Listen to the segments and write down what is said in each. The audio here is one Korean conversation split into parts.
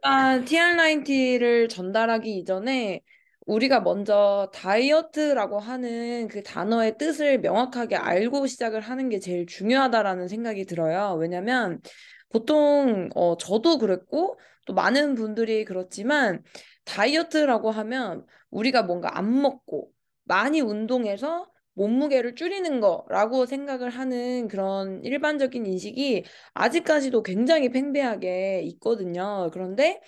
일단 TR90를 전달하기 이전에 우리가 먼저 다이어트라고 하는 그 단어의 뜻을 명확하게 알고 시작을 하는 게 제일 중요하다라는 생각이 들어요. 왜냐면 보통 저도 그랬고 또 많은 분들이 그렇지만 다이어트라고 하면 우리가 뭔가 안 먹고 많이 운동해서 몸무게를 줄이는 거라고 생각을 하는 그런 일반적인 인식이 아직까지도 굉장히 팽배하게 있거든요. 그런데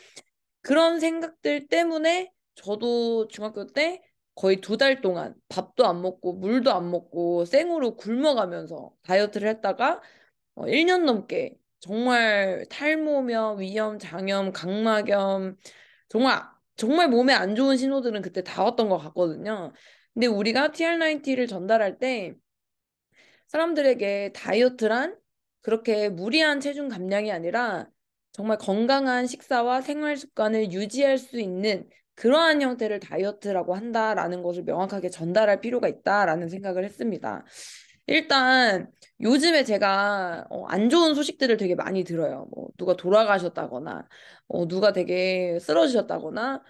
그런 생각들 때문에 저도 중학교 때 거의 2달 동안 밥도 안 먹고 물도 안 먹고 생으로 굶어가면서 다이어트를 했다가 1년 넘게 정말 탈모며 위염, 장염, 각막염 정말 정말 몸에 안 좋은 신호들은 그때 다 왔던 것 같거든요. 근데 우리가 TR90를 전달할 때 사람들에게 다이어트란 그렇게 무리한 체중 감량이 아니라 정말 건강한 식사와 생활 습관을 유지할 수 있는 그러한 형태를 다이어트라고 한다라는 것을 명확하게 전달할 필요가 있다라는 생각을 했습니다. 일단 요즘에 제가 안 좋은 소식들을 되게 많이 들어요. 뭐 누가 돌아가셨다거나 누가 되게 쓰러지셨다거나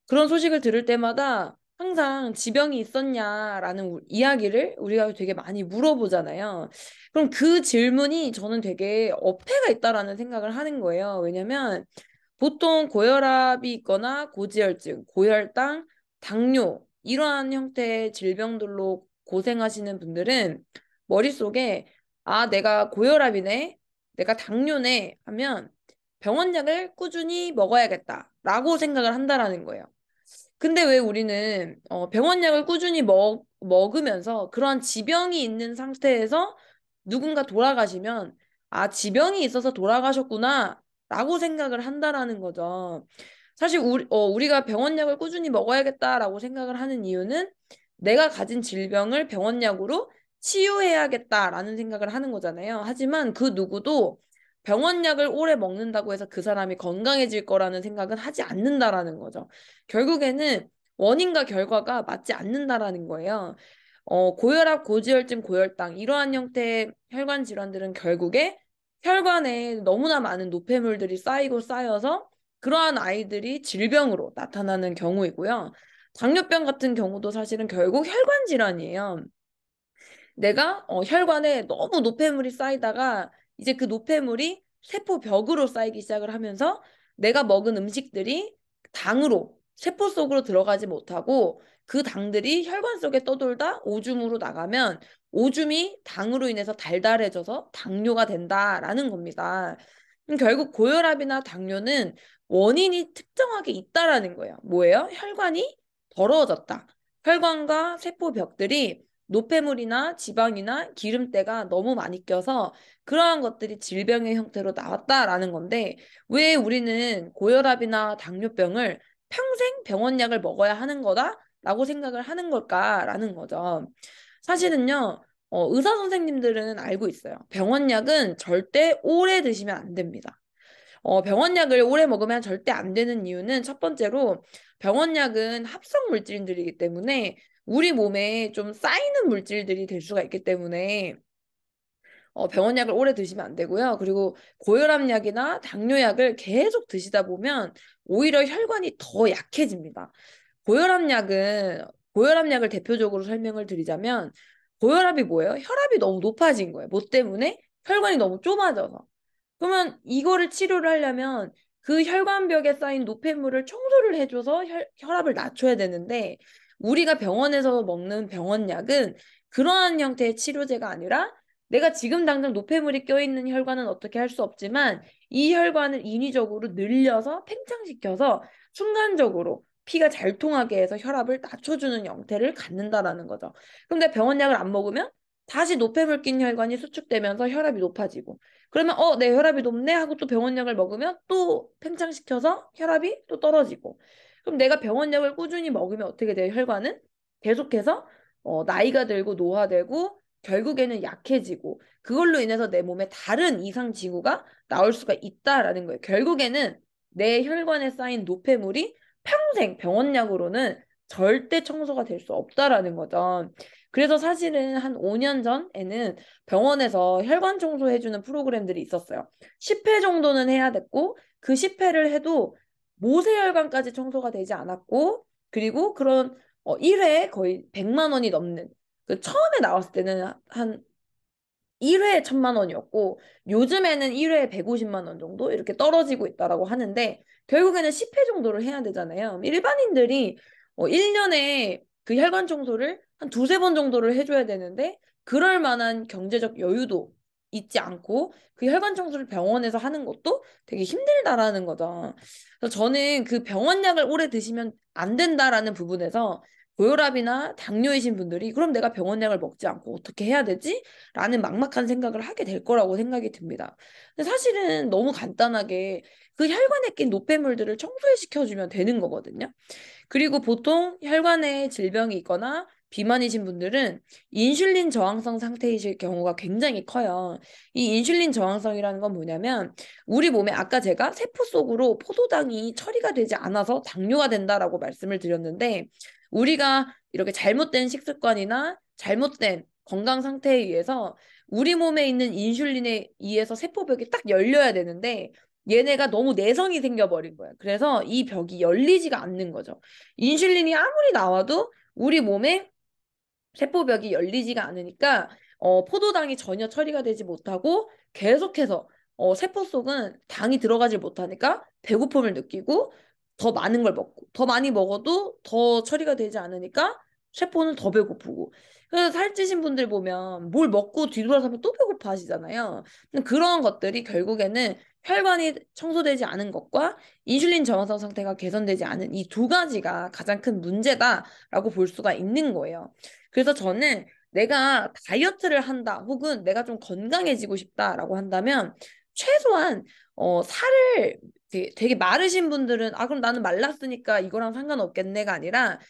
그런 소식을 들을 때마다 항상 지병이 있었냐라는 이야기를 우리가 되게 많이 물어보잖아요. 그럼 그 질문이 저는 되게 어폐가 있다라는 생각을 하는 거예요. 왜냐면 보통 고혈압이 있거나 고지혈증, 고혈당, 당뇨 이러한 형태의 질병들로 고생하시는 분들은 머릿속에 내가 고혈압이네, 내가 당뇨네 하면 병원약을 꾸준히 먹어야겠다라고 생각을 한다라는 거예요. 근데 왜 우리는 병원약을 꾸준히 먹으면서 그러한 지병이 있는 상태에서 누군가 돌아가시면 지병이 있어서 돌아가셨구나 라고 생각을 한다라는 거죠. 사실 우리가 병원약을 꾸준히 먹어야겠다라고 생각을 하는 이유는 내가 가진 질병을 병원약으로 치유해야겠다라는 생각을 하는 거잖아요. 하지만 그 누구도 병원약을 오래 먹는다고 해서 그 사람이 건강해질 거라는 생각은 하지 않는다라는 거죠. 결국에는 원인과 결과가 맞지 않는다라는 거예요. 고혈압, 고지혈증, 고혈당 이러한 형태의 혈관 질환들은 결국에 혈관에 너무나 많은 노폐물들이 쌓이고 쌓여서 그러한 아이들이 질병으로 나타나는 경우이고요. 당뇨병 같은 경우도 사실은 결국 혈관 질환이에요. 내가 혈관에 너무 노폐물이 쌓이다가 이제 그 노폐물이 세포벽으로 쌓이기 시작을 하면서 내가 먹은 음식들이 당으로 세포 속으로 들어가지 못하고 그 당들이 혈관 속에 떠돌다 오줌으로 나가면 오줌이 당으로 인해서 달달해져서 당뇨가 된다라는 겁니다. 결국 고혈압이나 당뇨는 원인이 특정하게 있다라는 거예요. 뭐예요? 혈관이 더러워졌다. 혈관과 세포벽들이 노폐물이나 지방이나 기름때가 너무 많이 껴서 그러한 것들이 질병의 형태로 나왔다라는 건데 왜 우리는 고혈압이나 당뇨병을 평생 병원약을 먹어야 하는 거다라고 생각을 하는 걸까라는 거죠. 사실은요, 의사 선생님들은 알고 있어요. 병원약은 절대 오래 드시면 안 됩니다. 병원약을 오래 먹으면 절대 안 되는 이유는 첫 번째로 병원약은 합성 물질들이기 때문에 우리 몸에 좀 쌓이는 물질들이 될 수가 있기 때문에 병원약을 오래 드시면 안 되고요. 그리고 고혈압약이나 당뇨약을 계속 드시다 보면 오히려 혈관이 더 약해집니다. 고혈압약은 고혈압약을 대표적으로 설명을 드리자면 고혈압이 뭐예요? 혈압이 너무 높아진 거예요. 뭐 때문에? 혈관이 너무 좁아져서. 그러면 이거를 치료를 하려면 그 혈관벽에 쌓인 노폐물을 청소를 해줘서 혈압을 낮춰야 되는데 우리가 병원에서 먹는 병원약은 그러한 형태의 치료제가 아니라 내가 지금 당장 노폐물이 껴있는 혈관은 어떻게 할 수 없지만 이 혈관을 인위적으로 늘려서 팽창시켜서 순간적으로 피가 잘 통하게 해서 혈압을 낮춰주는 형태를 갖는다라는 거죠. 그럼 내 병원약을 안 먹으면 다시 노폐물 낀 혈관이 수축되면서 혈압이 높아지고 그러면 내 혈압이 높네 하고 또 병원약을 먹으면 또 팽창시켜서 혈압이 또 떨어지고 그럼 내가 병원약을 꾸준히 먹으면 어떻게 돼요? 혈관은 계속해서 나이가 들고 노화되고 결국에는 약해지고 그걸로 인해서 내 몸에 다른 이상 징후가 나올 수가 있다라는 거예요. 결국에는 내 혈관에 쌓인 노폐물이 평생 병원약으로는 절대 청소가 될 수 없다라는 거죠. 그래서 사실은 한 5년 전에는 병원에서 혈관 청소해주는 프로그램들이 있었어요. 10회 정도는 해야 됐고 그 10회를 해도 모세혈관까지 청소가 되지 않았고, 그리고 그런 1회에 거의 100만 원이 넘는, 그 처음에 나왔을 때는 한 1회에 1000만 원이었고 요즘에는 1회에 150만 원 정도 이렇게 떨어지고 있다라고 하는데, 결국에는 10회 정도를 해야 되잖아요. 일반인들이 1년에 그 혈관 청소를 한 두세 번 정도를 해줘야 되는데, 그럴 만한 경제적 여유도 있지 않고 그 혈관 청소를 병원에서 하는 것도 되게 힘들다라는 거죠. 그래서 저는 그 병원약을 오래 드시면 안 된다라는 부분에서, 고혈압이나 당뇨이신 분들이 그럼 내가 병원약을 먹지 않고 어떻게 해야 되지? 라는 막막한 생각을 하게 될 거라고 생각이 듭니다. 근데 사실은 너무 간단하게 그 혈관에 낀 노폐물들을 청소해 시켜주면 되는 거거든요. 그리고 보통 혈관에 질병이 있거나 비만이신 분들은 인슐린 저항성 상태이실 경우가 굉장히 커요. 이 인슐린 저항성이라는 건 뭐냐면, 우리 몸에 아까 제가 세포 속으로 포도당이 처리가 되지 않아서 당뇨가 된다라고 말씀을 드렸는데, 우리가 이렇게 잘못된 식습관이나 잘못된 건강 상태에 의해서 우리 몸에 있는 인슐린에 의해서 세포벽이 딱 열려야 되는데, 얘네가 너무 내성이 생겨버린 거예요. 그래서 이 벽이 열리지가 않는 거죠. 인슐린이 아무리 나와도 우리 몸에 세포벽이 열리지가 않으니까 포도당이 전혀 처리가 되지 못하고 계속해서 세포 속은 당이 들어가지 못하니까 배고픔을 느끼고 더 많은 걸 먹고, 더 많이 먹어도 더 처리가 되지 않으니까 세포는 더 배고프고. 그래서 살찌신 분들 보면 뭘 먹고 뒤돌아서면 또 배고파 하시잖아요. 근데 그런 것들이 결국에는 혈관이 청소되지 않은 것과 인슐린 저항성 상태가 개선되지 않은 이 두 가지가 가장 큰 문제다라고 볼 수가 있는 거예요. 그래서 저는 내가 다이어트를 한다, 혹은 내가 좀 건강해지고 싶다라고 한다면, 최소한 살을 되게 마르신 분들은 그럼 나는 말랐으니까 이거랑 상관없겠네가 아니라,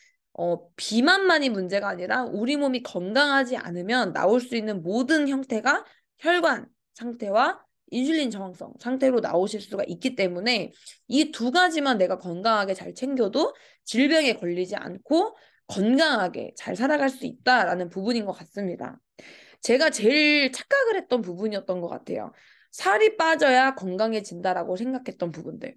비만만이 문제가 아니라 우리 몸이 건강하지 않으면 나올 수 있는 모든 형태가 혈관 상태와 인슐린 저항성 상태로 나오실 수가 있기 때문에, 이 두 가지만 내가 건강하게 잘 챙겨도 질병에 걸리지 않고 건강하게 잘 살아갈 수 있다라는 부분인 것 같습니다. 제가 제일 착각을 했던 부분이었던 것 같아요. 살이 빠져야 건강해진다라고 생각했던 부분들.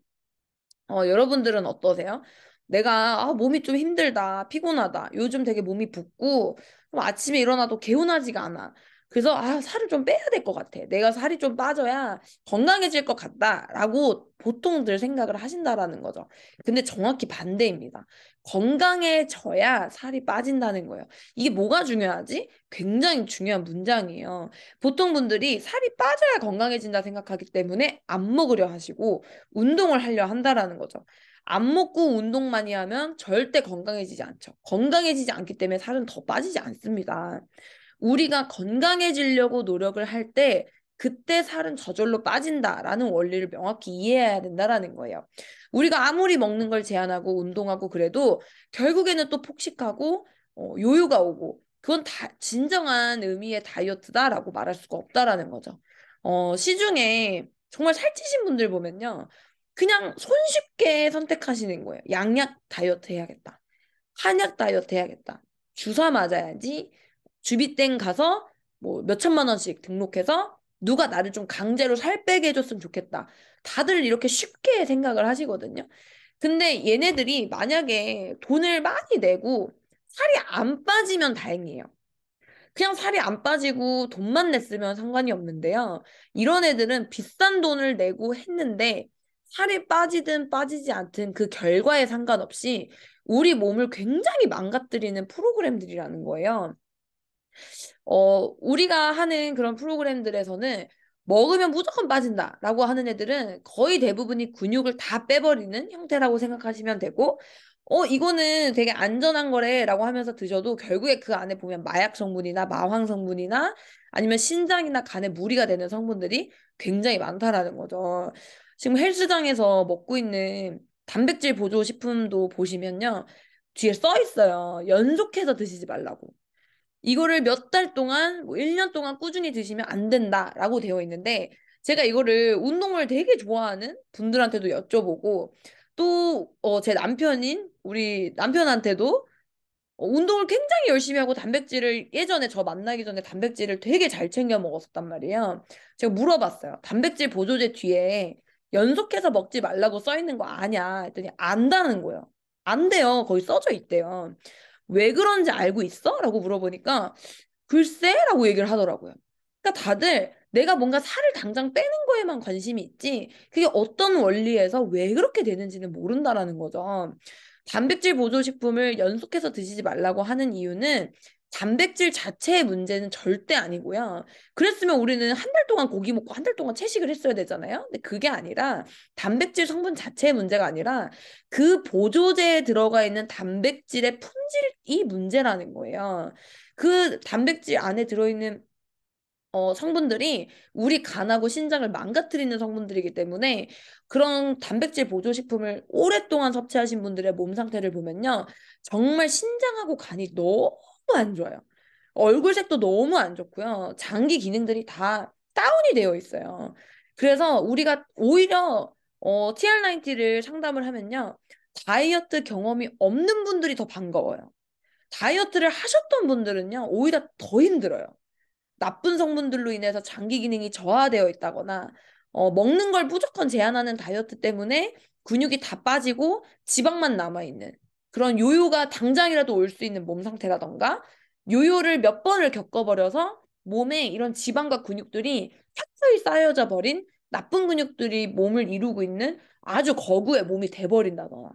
여러분들은 어떠세요? 내가 몸이 좀 힘들다, 피곤하다, 요즘 되게 몸이 붓고 아침에 일어나도 개운하지가 않아. 그래서 살을 좀 빼야 될 것 같아. 내가 살이 좀 빠져야 건강해질 것 같다라고 보통들 생각을 하신다라는 거죠. 근데 정확히 반대입니다. 건강해져야 살이 빠진다는 거예요. 이게 뭐가 중요하지? 굉장히 중요한 문장이에요. 보통 분들이 살이 빠져야 건강해진다 생각하기 때문에 안 먹으려 하시고 운동을 하려 한다라는 거죠. 안 먹고 운동 많이 하면 절대 건강해지지 않죠. 건강해지지 않기 때문에 살은 더 빠지지 않습니다. 우리가 건강해지려고 노력을 할 때 그때 살은 저절로 빠진다라는 원리를 명확히 이해해야 된다라는 거예요. 우리가 아무리 먹는 걸 제한하고 운동하고 그래도 결국에는 또 폭식하고 요요가 오고, 그건 다 진정한 의미의 다이어트다라고 말할 수가 없다라는 거죠. 시중에 정말 살찌신 분들 보면요, 그냥 손쉽게 선택하시는 거예요. 양약 다이어트 해야겠다. 한약 다이어트 해야겠다. 주사 맞아야지. 주비땡 가서 뭐 몇천만 원씩 등록해서 누가 나를 좀 강제로 살 빼게 해줬으면 좋겠다. 다들 이렇게 쉽게 생각을 하시거든요. 근데 얘네들이 만약에 돈을 많이 내고 살이 안 빠지면 다행이에요. 그냥 살이 안 빠지고 돈만 냈으면 상관이 없는데요. 이런 애들은 비싼 돈을 내고 했는데 살이 빠지든 빠지지 않든 그 결과에 상관없이 우리 몸을 굉장히 망가뜨리는 프로그램들이라는 거예요. 우리가 하는 그런 프로그램들에서는 먹으면 무조건 빠진다라고 하는 애들은 거의 대부분이 근육을 다 빼버리는 형태라고 생각하시면 되고, 이거는 되게 안전한 거래라고 하면서 드셔도 결국에 그 안에 보면 마약 성분이나 마황 성분이나 아니면 신장이나 간에 무리가 되는 성분들이 굉장히 많다라는 거죠. 지금 헬스장에서 먹고 있는 단백질 보조 식품도 보시면요, 뒤에 써 있어요. 연속해서 드시지 말라고. 이거를 몇 달 동안, 뭐 1년 동안 꾸준히 드시면 안 된다라고 되어 있는데, 제가 이거를 운동을 되게 좋아하는 분들한테도 여쭤보고, 또, 제 남편인 우리 남편한테도 운동을 굉장히 열심히 하고 단백질을 예전에 저 만나기 전에 단백질을 되게 잘 챙겨 먹었었단 말이에요. 제가 물어봤어요. 단백질 보조제 뒤에 연속해서 먹지 말라고 써 있는 거 아냐 했더니 안다는 거예요. 안 돼요. 거기 써져 있대요. 왜 그런지 알고 있어? 라고 물어보니까 글쎄? 라고 얘기를 하더라고요. 그러니까 다들 내가 뭔가 살을 당장 빼는 거에만 관심이 있지 그게 어떤 원리에서 왜 그렇게 되는지는 모른다라는 거죠. 단백질 보조식품을 연속해서 드시지 말라고 하는 이유는 단백질 자체의 문제는 절대 아니고요. 그랬으면 우리는 한 달 동안 고기 먹고 한 달 동안 채식을 했어야 되잖아요. 근데 그게 아니라 단백질 성분 자체의 문제가 아니라 그 보조제에 들어가 있는 단백질의 품질이 문제라는 거예요. 그 단백질 안에 들어있는 성분들이 우리 간하고 신장을 망가뜨리는 성분들이기 때문에 그런 단백질 보조식품을 오랫동안 섭취하신 분들의 몸 상태를 보면요. 정말 신장하고 간이 너무 안 좋아요. 얼굴색도 너무 안 좋고요. 장기 기능들이 다 다운이 되어 있어요. 그래서 우리가 오히려 TR90를 상담을 하면요. 다이어트 경험이 없는 분들이 더 반가워요. 다이어트를 하셨던 분들은요, 오히려 더 힘들어요. 나쁜 성분들로 인해서 장기 기능이 저하되어 있다거나 먹는 걸 무조건 제한하는 다이어트 때문에 근육이 다 빠지고 지방만 남아있는 그런 요요가 당장이라도 올 수 있는 몸 상태라던가 요요를 몇 번을 겪어버려서 몸에 이런 지방과 근육들이 탁하이 쌓여져 버린 나쁜 근육들이 몸을 이루고 있는 아주 거구의 몸이 돼버린다거나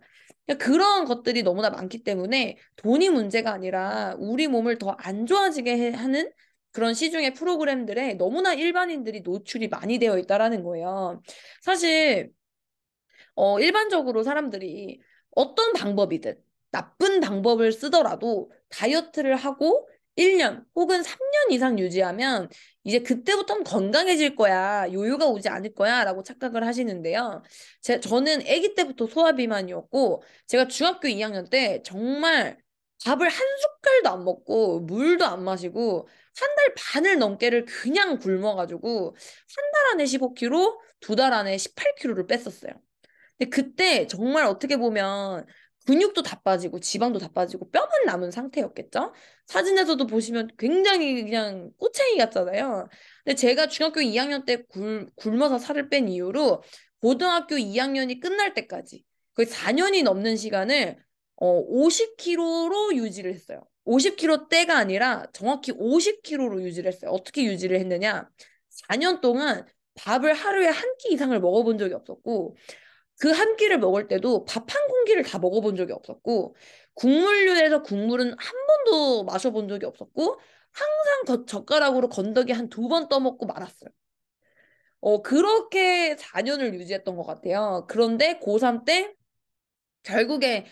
그런 것들이 너무나 많기 때문에 돈이 문제가 아니라 우리 몸을 더 안 좋아지게 하는 그런 시중의 프로그램들에 너무나 일반인들이 노출이 많이 되어 있다라는 거예요. 사실 일반적으로 사람들이 어떤 방법이든 나쁜 방법을 쓰더라도 다이어트를 하고 1년 혹은 3년 이상 유지하면 이제 그때부터는 건강해질 거야, 요요가 오지 않을 거야 라고 착각을 하시는데요. 저는 아기 때부터 소화비만이었고 제가 중학교 2학년 때 정말 밥을 한 숟갈도 안 먹고 물도 안 마시고 한 달 반을 넘게를 그냥 굶어가지고 한 달 안에 15kg, 2달 안에 18kg를 뺐었어요. 근데 그때 정말 어떻게 보면 근육도 다 빠지고 지방도 다 빠지고 뼈만 남은 상태였겠죠? 사진에서도 보시면 굉장히 그냥 꼬챙이 같잖아요. 근데 제가 중학교 2학년 때 굶어서 살을 뺀 이후로 고등학교 2학년이 끝날 때까지 거의 4년이 넘는 시간을 50kg로 유지를 했어요. 50kg대가 아니라 정확히 50kg로 유지를 했어요. 어떻게 유지를 했느냐? 4년 동안 밥을 하루에 한 끼 이상을 먹어본 적이 없었고 그 한 끼를 먹을 때도 밥 한 공기를 다 먹어본 적이 없었고 국물류에서 국물은 한 번도 마셔본 적이 없었고 항상 젓가락으로 건더기 한 2번 떠먹고 말았어요. 그렇게 4년을 유지했던 것 같아요. 그런데 고3 때 결국에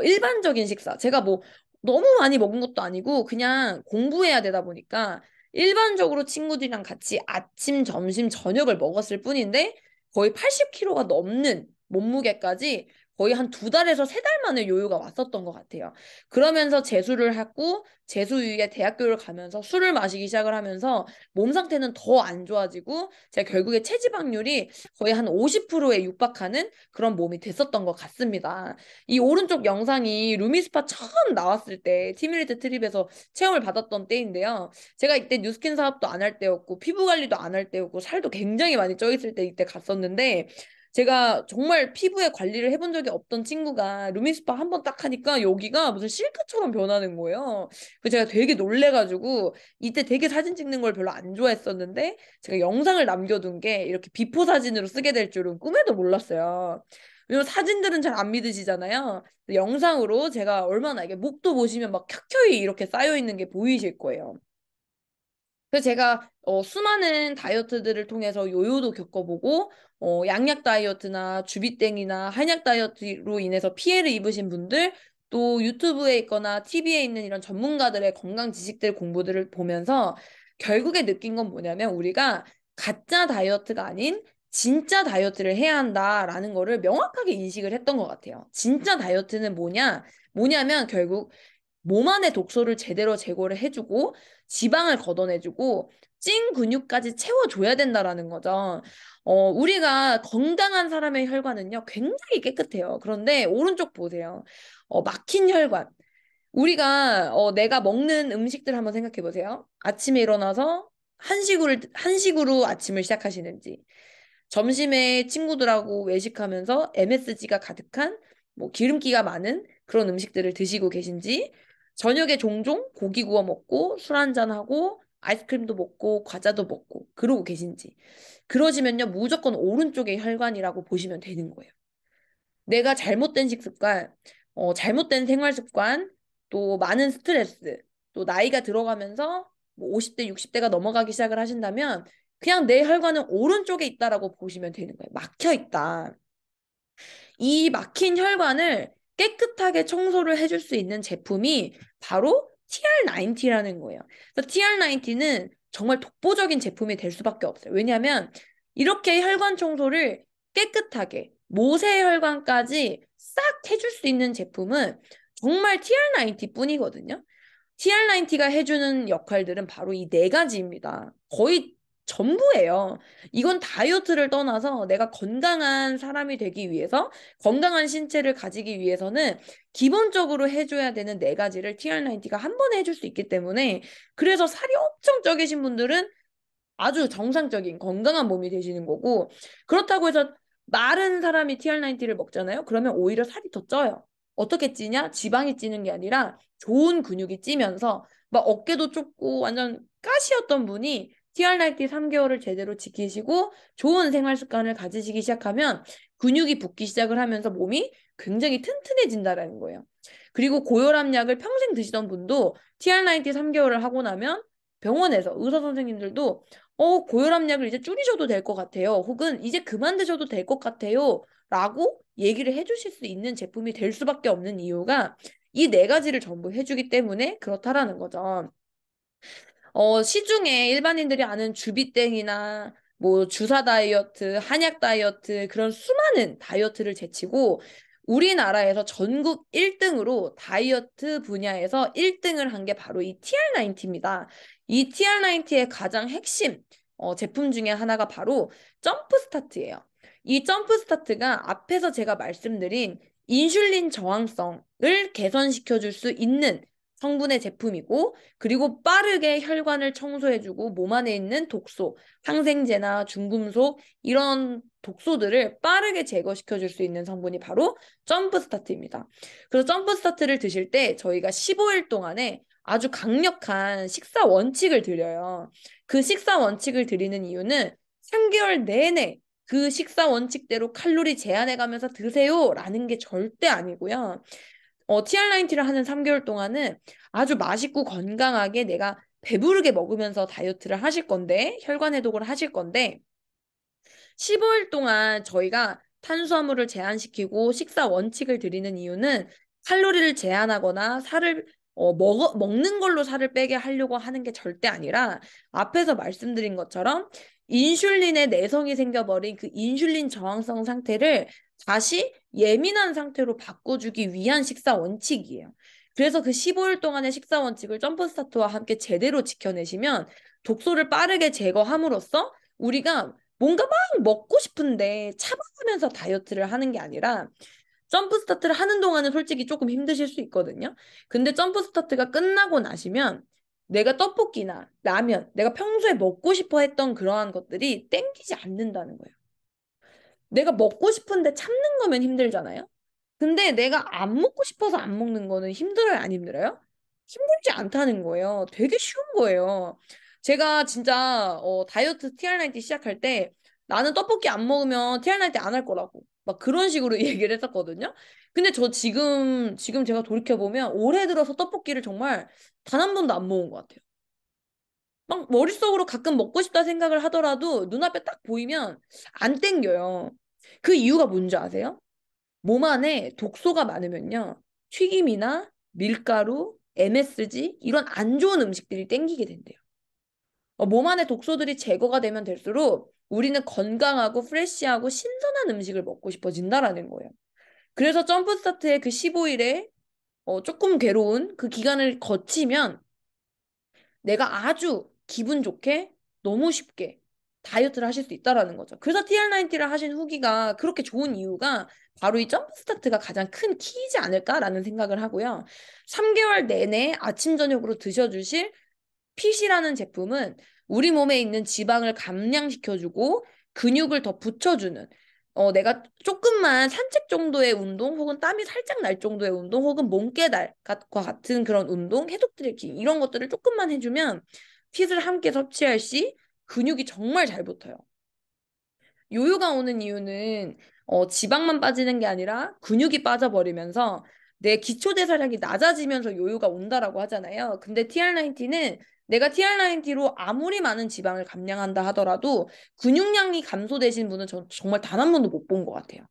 일반적인 식사 제가 뭐 너무 많이 먹은 것도 아니고 그냥 공부해야 되다 보니까 일반적으로 친구들이랑 같이 아침, 점심, 저녁을 먹었을 뿐인데 거의 80kg가 넘는 몸무게까지 거의 한 2달에서 3달 만에 요요가 왔었던 것 같아요. 그러면서 재수를 하고 재수 이후에 대학교를 가면서 술을 마시기 시작을 하면서 몸 상태는 더 안 좋아지고 제가 결국에 체지방률이 거의 한 50%에 육박하는 그런 몸이 됐었던 것 같습니다. 이 오른쪽 영상이 루미스파 처음 나왔을 때 티밀리트 트립에서 체험을 받았던 때인데요. 제가 이때 뉴스킨 사업도 안 할 때였고 피부 관리도 안 할 때였고 살도 굉장히 많이 쪄 있을 때 이때 갔었는데 제가 정말 피부에 관리를 해본 적이 없던 친구가 루미스파 한 번 딱 하니까 여기가 무슨 실크처럼 변하는 거예요. 그 제가 되게 놀래가지고 이때 되게 사진 찍는 걸 별로 안 좋아했었는데 제가 영상을 남겨둔 게 이렇게 비포 사진으로 쓰게 될 줄은 꿈에도 몰랐어요. 왜냐면 사진들은 잘 안 믿으시잖아요. 영상으로 제가 얼마나 이게 목도 보시면 막 켜켜이 이렇게 쌓여 있는 게 보이실 거예요. 그래서 제가 수많은 다이어트들을 통해서 요요도 겪어보고 양약 다이어트나 주비땡이나 한약 다이어트로 인해서 피해를 입으신 분들 또 유튜브에 있거나 TV에 있는 이런 전문가들의 건강 지식들 공부들을 보면서 결국에 느낀 건 뭐냐면 우리가 가짜 다이어트가 아닌 진짜 다이어트를 해야 한다라는 거를 명확하게 인식을 했던 것 같아요. 진짜 다이어트는 뭐냐면 결국 몸 안의 독소를 제대로 제거를 해주고 지방을 걷어내주고 찐 근육까지 채워줘야 된다라는 거죠. 우리가 건강한 사람의 혈관은요, 굉장히 깨끗해요. 그런데 오른쪽 보세요. 막힌 혈관. 우리가 내가 먹는 음식들 한번 생각해 보세요. 아침에 일어나서 한식으로 아침을 시작하시는지, 점심에 친구들하고 외식하면서 MSG가 가득한 뭐 기름기가 많은 그런 음식들을 드시고 계신지, 저녁에 종종 고기 구워 먹고 술 한잔 하고 아이스크림도 먹고 과자도 먹고 그러고 계신지, 그러시면요 무조건 오른쪽의 혈관이라고 보시면 되는 거예요. 내가 잘못된 식습관, 잘못된 생활 습관, 또 많은 스트레스, 또 나이가 들어가면서 뭐 50대, 60대가 넘어가기 시작을 하신다면 그냥 내 혈관은 오른쪽에 있다라고 보시면 되는 거예요. 막혀 있다. 이 막힌 혈관을 깨끗하게 청소를 해줄 수 있는 제품이 바로 TR90라는 거예요. 그래서 TR90는 정말 독보적인 제품이 될 수밖에 없어요. 왜냐하면 이렇게 혈관 청소를 깨끗하게 모세혈관까지 싹 해줄 수 있는 제품은 정말 TR90 뿐이거든요. TR90가 해주는 역할들은 바로 이 네 가지입니다. 거의 전부예요. 이건 다이어트를 떠나서 내가 건강한 사람이 되기 위해서, 건강한 신체를 가지기 위해서는 기본적으로 해줘야 되는 네 가지를 TR90가 한 번에 해줄 수 있기 때문에, 그래서 살이 엄청 쪄계신 분들은 아주 정상적인 건강한 몸이 되시는 거고, 그렇다고 해서 마른 사람이 TR90를 먹잖아요. 그러면 오히려 살이 더 쪄요. 어떻게 찌냐? 지방이 찌는 게 아니라 좋은 근육이 찌면서 막 어깨도 좁고 완전 가시였던 분이 TR90 3개월을 제대로 지키시고 좋은 생활 습관을 가지시기 시작하면 근육이 붙기 시작을 하면서 몸이 굉장히 튼튼해진다라는 거예요. 그리고 고혈압 약을 평생 드시던 분도 TR90 3개월을 하고 나면 병원에서 의사 선생님들도 고혈압 약을 이제 줄이셔도 될 것 같아요. 혹은 이제 그만 드셔도 될 것 같아요. 라고 얘기를 해주실 수 있는 제품이 될 수밖에 없는 이유가 이 네 가지를 전부 해주기 때문에 그렇다라는 거죠. 시중에 일반인들이 아는 주비땡이나 뭐 주사 다이어트, 한약 다이어트 그런 수많은 다이어트를 제치고 우리나라에서 전국 1등으로 다이어트 분야에서 1등을 한 게 바로 이 TR90입니다. 이 TR90의 가장 핵심 제품 중에 하나가 바로 점프 스타트예요. 이 점프 스타트가 앞에서 제가 말씀드린 인슐린 저항성을 개선시켜 줄 수 있는 성분의 제품이고, 그리고 빠르게 혈관을 청소해주고 몸 안에 있는 독소, 항생제나 중금속 이런 독소들을 빠르게 제거시켜줄 수 있는 성분이 바로 점프 스타트입니다. 그래서 점프 스타트를 드실 때 저희가 15일 동안에 아주 강력한 식사 원칙을 드려요. 그 식사 원칙을 드리는 이유는 3개월 내내 그 식사 원칙대로 칼로리 제한해 가면서 드세요라는 게 절대 아니고요. TR90를 하는 3개월 동안은 아주 맛있고 건강하게 내가 배부르게 먹으면서 다이어트를 하실 건데, 혈관 해독을 하실 건데, 15일 동안 저희가 탄수화물을 제한시키고 식사 원칙을 드리는 이유는 칼로리를 제한하거나 살을 먹는 걸로 살을 빼게 하려고 하는 게 절대 아니라 앞에서 말씀드린 것처럼 인슐린의 내성이 생겨버린 그 인슐린 저항성 상태를 다시 예민한 상태로 바꿔주기 위한 식사 원칙이에요. 그래서 그 15일 동안의 식사 원칙을 점프 스타트와 함께 제대로 지켜내시면 독소를 빠르게 제거함으로써 우리가 뭔가 막 먹고 싶은데 참아가면서 다이어트를 하는 게 아니라 점프 스타트를 하는 동안은 솔직히 조금 힘드실 수 있거든요. 근데 점프 스타트가 끝나고 나시면 내가 떡볶이나 라면, 내가 평소에 먹고 싶어 했던 그러한 것들이 땡기지 않는다는 거예요. 내가 먹고 싶은데 참는 거면 힘들잖아요. 근데 내가 안 먹고 싶어서 안 먹는 거는 힘들어요, 안 힘들어요? 힘들지 않다는 거예요. 되게 쉬운 거예요. 제가 진짜 다이어트 TR90 시작할 때 나는 떡볶이 안 먹으면 TR90 안 할 거라고 막 그런 식으로 얘기를 했었거든요. 근데 저 지금 제가 돌이켜보면 올해 들어서 떡볶이를 정말 단 한 번도 안 먹은 것 같아요. 막 머릿속으로 가끔 먹고 싶다 생각을 하더라도 눈앞에 딱 보이면 안 땡겨요. 그 이유가 뭔지 아세요? 몸 안에 독소가 많으면요. 튀김이나 밀가루, MSG 이런 안 좋은 음식들이 땡기게 된대요. 몸 안에 독소들이 제거가 되면 될수록 우리는 건강하고 프레쉬하고 신선한 음식을 먹고 싶어진다라는 거예요. 그래서 점프스타트의 그 15일에 조금 괴로운 그 기간을 거치면 내가 아주 기분 좋게 너무 쉽게 다이어트를 하실 수 있다라는 거죠. 그래서 TR90를 하신 후기가 그렇게 좋은 이유가 바로 이 점프 스타트가 가장 큰 키이지 않을까라는 생각을 하고요. 3개월 내내 아침 저녁으로 드셔주실 핏이라는 제품은 우리 몸에 있는 지방을 감량시켜주고 근육을 더 붙여주는 내가 조금만 산책 정도의 운동 혹은 땀이 살짝 날 정도의 운동 혹은 몸깨달과 같은 그런 운동, 해독 트레킹 이런 것들을 조금만 해주면 핏을 함께 섭취할 시 근육이 정말 잘 붙어요. 요요가 오는 이유는 지방만 빠지는 게 아니라 근육이 빠져버리면서 내 기초 대사량이 낮아지면서 요요가 온다라고 하잖아요. 근데 TR90는 내가 TR90로 아무리 많은 지방을 감량한다 하더라도 근육량이 감소되신 분은 정말 단 한 번도 못 본 것 같아요.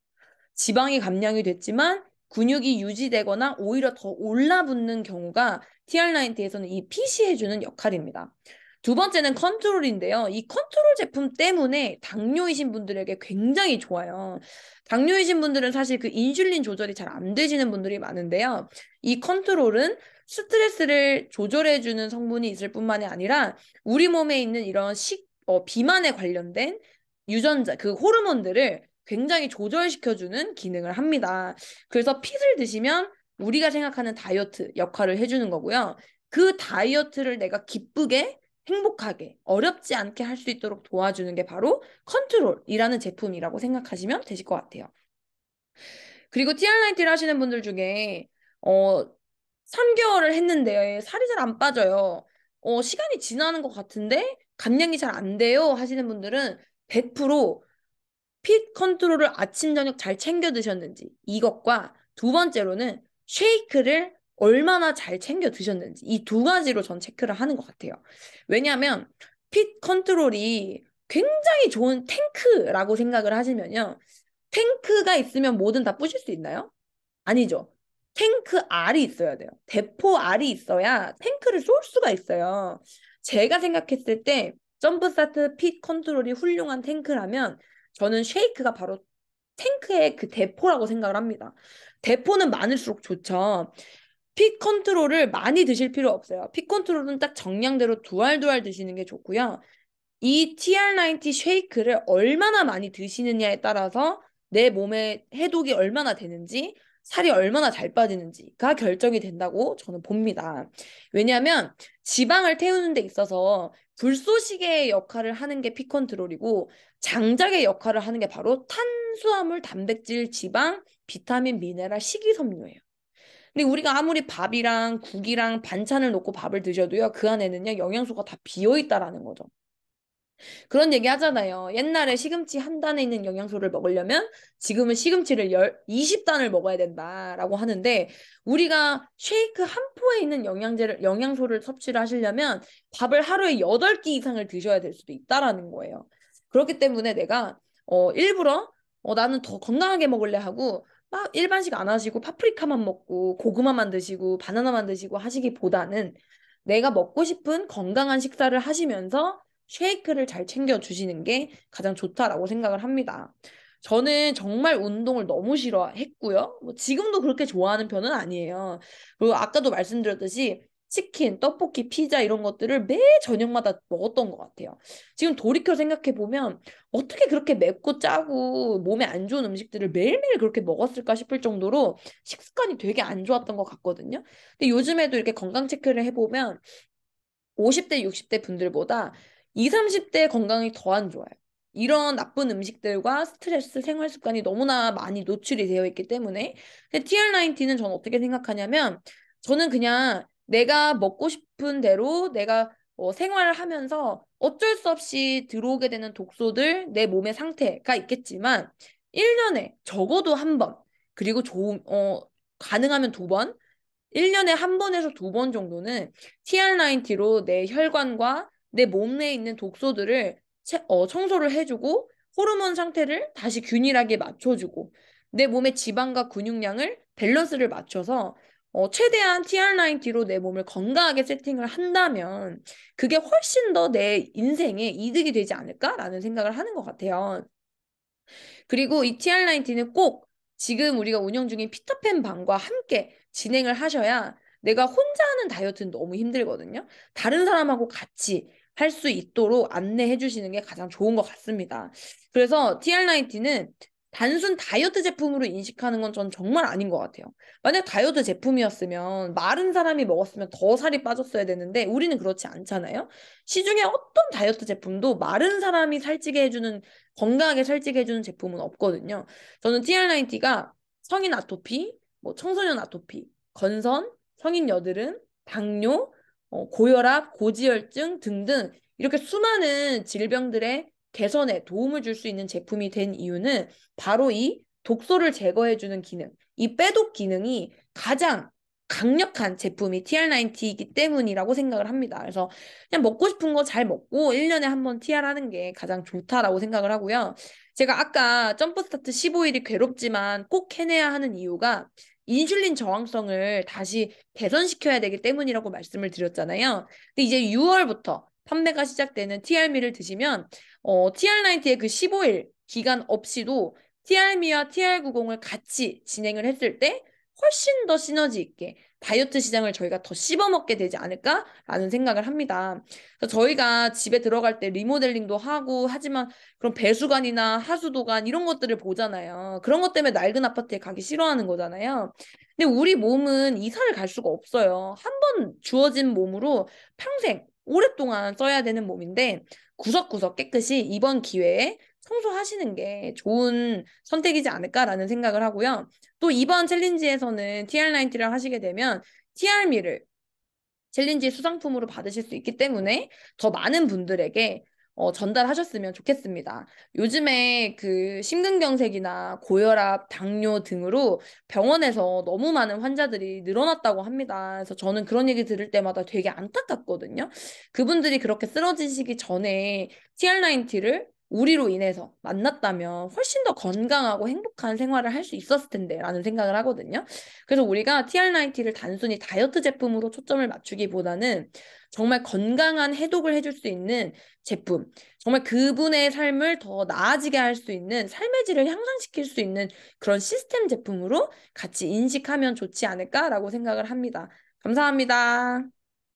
지방이 감량이 됐지만 근육이 유지되거나 오히려 더 올라붙는 경우가 TR90에서는 이 핏이 해주는 역할입니다. 두 번째는 컨트롤인데요. 이 컨트롤 제품 때문에 당뇨이신 분들에게 굉장히 좋아요. 당뇨이신 분들은 사실 그 인슐린 조절이 잘 안 되시는 분들이 많은데요. 이 컨트롤은 스트레스를 조절해주는 성분이 있을 뿐만이 아니라 우리 몸에 있는 이런 비만에 관련된 유전자, 그 호르몬들을 굉장히 조절시켜주는 기능을 합니다. 그래서 핏을 드시면 우리가 생각하는 다이어트 역할을 해주는 거고요. 그 다이어트를 내가 기쁘게 행복하게 어렵지 않게 할 수 있도록 도와주는 게 바로 컨트롤이라는 제품이라고 생각하시면 되실 것 같아요. 그리고 TR90를 하시는 분들 중에 3개월을 했는데 살이 잘 안 빠져요. 시간이 지나는 것 같은데 감량이 잘 안 돼요 하시는 분들은 100% 핏 컨트롤을 아침 저녁 잘 챙겨 드셨는지 이것과 두 번째로는 쉐이크를 얼마나 잘 챙겨 드셨는지 이 두 가지로 전 체크를 하는 것 같아요. 왜냐하면 핏 컨트롤이 굉장히 좋은 탱크라고 생각을 하시면요. 탱크가 있으면 뭐든 다 부실 수 있나요? 아니죠. 탱크 알이 있어야 돼요. 대포 알이 있어야 탱크를 쏠 수가 있어요. 제가 생각했을 때 점프스타트 핏 컨트롤이 훌륭한 탱크라면 저는 쉐이크가 바로 탱크의 그 대포라고 생각을 합니다. 대포는 많을수록 좋죠. 핏 컨트롤을 많이 드실 필요 없어요. 핏 컨트롤은 딱 정량대로 두 알 두 알 드시는 게 좋고요. 이 TR90 쉐이크를 얼마나 많이 드시느냐에 따라서 내 몸의 해독이 얼마나 되는지, 살이 얼마나 잘 빠지는지가 결정이 된다고 저는 봅니다. 왜냐하면 지방을 태우는 데 있어서 불쏘시개의 역할을 하는 게 피컨트롤이고 장작의 역할을 하는 게 바로 탄수화물, 단백질, 지방, 비타민, 미네랄, 식이섬유예요. 근데 우리가 아무리 밥이랑 국이랑 반찬을 놓고 밥을 드셔도요, 그 안에는요, 영양소가 다 비어 있다라는 거죠. 그런 얘기 하잖아요. 옛날에 시금치 한 단에 있는 영양소를 먹으려면 지금은 시금치를 20단을 먹어야 된다라고 하는데 우리가 쉐이크 한 포에 있는 영양소를 섭취를 하시려면 밥을 하루에 8끼 이상을 드셔야 될 수도 있다라는 거예요. 그렇기 때문에 내가 일부러 나는 더 건강하게 먹을래 하고 막 일반식 안 하시고 파프리카만 먹고 고구마만 드시고 바나나만 드시고 하시기보다는 내가 먹고 싶은 건강한 식사를 하시면서 쉐이크를 잘 챙겨 주시는 게 가장 좋다라고 생각을 합니다. 저는 정말 운동을 너무 싫어했고요. 뭐 지금도 그렇게 좋아하는 편은 아니에요. 그리고 아까도 말씀드렸듯이 치킨, 떡볶이, 피자 이런 것들을 매 저녁마다 먹었던 것 같아요. 지금 돌이켜 생각해 보면 어떻게 그렇게 맵고 짜고 몸에 안 좋은 음식들을 매일매일 그렇게 먹었을까 싶을 정도로 식습관이 되게 안 좋았던 것 같거든요. 근데 요즘에도 이렇게 건강 체크를 해보면 50대, 60대 분들보다 20, 30대 건강이 더 안 좋아요. 이런 나쁜 음식들과 스트레스, 생활 습관이 너무나 많이 노출이 되어 있기 때문에. 근데 TR90는 저는 어떻게 생각하냐면, 저는 그냥 내가 먹고 싶은 대로 내가 생활을 하면서 어쩔 수 없이 들어오게 되는 독소들, 내 몸의 상태가 있겠지만, 1년에 적어도 한 번, 그리고 가능하면 두 번, 1년에 한 번에서 두 번 정도는 TR90로 내 혈관과 내 몸 내에 있는 독소들을 청소를 해주고 호르몬 상태를 다시 균일하게 맞춰주고 내 몸의 지방과 근육량을 밸런스를 맞춰서 최대한 TR90로 내 몸을 건강하게 세팅을 한다면 그게 훨씬 더 내 인생에 이득이 되지 않을까라는 생각을 하는 것 같아요. 그리고 이 TR90는 꼭 지금 우리가 운영 중인 피터팬 방과 함께 진행을 하셔야 내가 혼자 하는 다이어트는 너무 힘들거든요. 다른 사람하고 같이 할 수 있도록 안내해 주시는 게 가장 좋은 것 같습니다. 그래서 TR90는 단순 다이어트 제품으로 인식하는 건 전 정말 아닌 것 같아요. 만약 다이어트 제품이었으면 마른 사람이 먹었으면 더 살이 빠졌어야 되는데 우리는 그렇지 않잖아요. 시중에 어떤 다이어트 제품도 마른 사람이 살찌게 해주는 건강하게 살찌게 해주는 제품은 없거든요. 저는 TR90가 성인 아토피, 뭐 청소년 아토피, 건선, 성인 여드름, 당뇨, 고혈압, 고지혈증 등등 이렇게 수많은 질병들의 개선에 도움을 줄 수 있는 제품이 된 이유는 바로 이 독소를 제거해주는 기능, 이 빼독 기능이 가장 강력한 제품이 TR90이기 때문이라고 생각을 합니다. 그래서 그냥 먹고 싶은 거 잘 먹고 1년에 한 번 TR 하는 게 가장 좋다라고 생각을 하고요. 제가 아까 점프스타트 15일이 괴롭지만 꼭 해내야 하는 이유가 인슐린 저항성을 다시 개선시켜야 되기 때문이라고 말씀을 드렸잖아요. 근데 이제 6월부터 판매가 시작되는 TR미를 드시면 TR90의 그 15일 기간 없이도 TR미와 TR90을 같이 진행을 했을 때 훨씬 더 시너지 있게 다이어트 시장을 저희가 더 씹어먹게 되지 않을까라는 생각을 합니다. 그래서 저희가 집에 들어갈 때 리모델링도 하고 하지만 그런 배수관이나 하수도관 이런 것들을 보잖아요. 그런 것 때문에 낡은 아파트에 가기 싫어하는 거잖아요. 근데 우리 몸은 이사를 갈 수가 없어요. 한 번 주어진 몸으로 평생 오랫동안 써야 되는 몸인데 구석구석 깨끗이 이번 기회에 청소하시는 게 좋은 선택이지 않을까라는 생각을 하고요. 또 이번 챌린지에서는 TR90를 하시게 되면 TR미를 챌린지 수상품으로 받으실 수 있기 때문에 더 많은 분들에게 전달하셨으면 좋겠습니다. 요즘에 그 심근경색이나 고혈압, 당뇨 등으로 병원에서 너무 많은 환자들이 늘어났다고 합니다. 그래서 저는 그런 얘기 들을 때마다 되게 안타깝거든요. 그분들이 그렇게 쓰러지시기 전에 TR90를 우리로 인해서 만났다면 훨씬 더 건강하고 행복한 생활을 할 수 있었을 텐데 라는 생각을 하거든요. 그래서 우리가 TR90를 단순히 다이어트 제품으로 초점을 맞추기보다는 정말 건강한 해독을 해줄 수 있는 제품, 정말 그분의 삶을 더 나아지게 할 수 있는 삶의 질을 향상시킬 수 있는 그런 시스템 제품으로 같이 인식하면 좋지 않을까라고 생각을 합니다. 감사합니다.